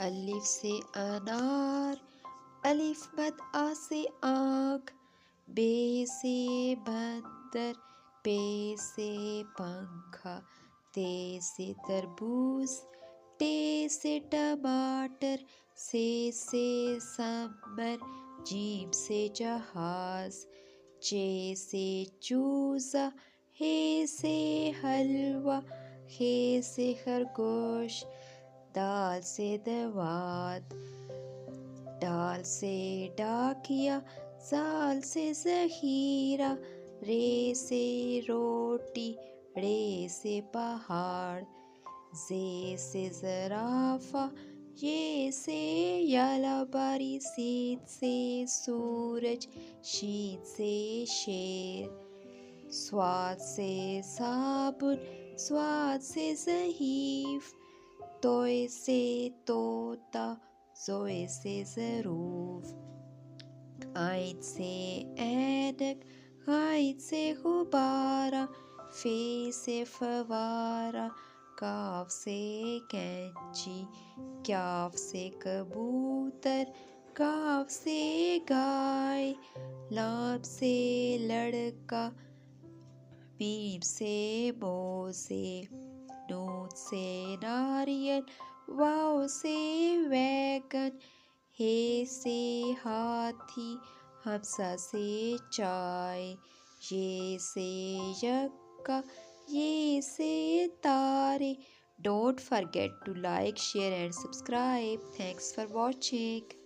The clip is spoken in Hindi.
अलिफ से अनार, अलिफ मद आ से आँख, बे से बंदर, पे से पंखा, ते से तरबूज, टे से टमाटर, से समर, जीम से जहाज, चे से चूज़ा, हे से हलवा, खे से खरगोश, दाल से दवात, डाल से डाकिया, जाल से ज़हीरा, रे से रोटी, रे से पहाड़, जे से ज़राफ़ा, ये से यालाबारी, सीत से सूरज, शीत से शेर, स्वाद से साबुन, स्वाद से ज़हीफ़, तोय से तोता, जोए से ज़रूफ, आइन से ऐनक, गाइन से गुब्बारा, फे से फवारा, काफ से कैंची, क्याफ से कबूतर, काफ से गाय, लाम से लड़का, बीम से मोज़े, नून से नारियल, वाव से वैगन, हे से हाथी, हमसा से चाय, ये से यक्का, ये से तारे. Don't forget to like, share and subscribe. Thanks for watching.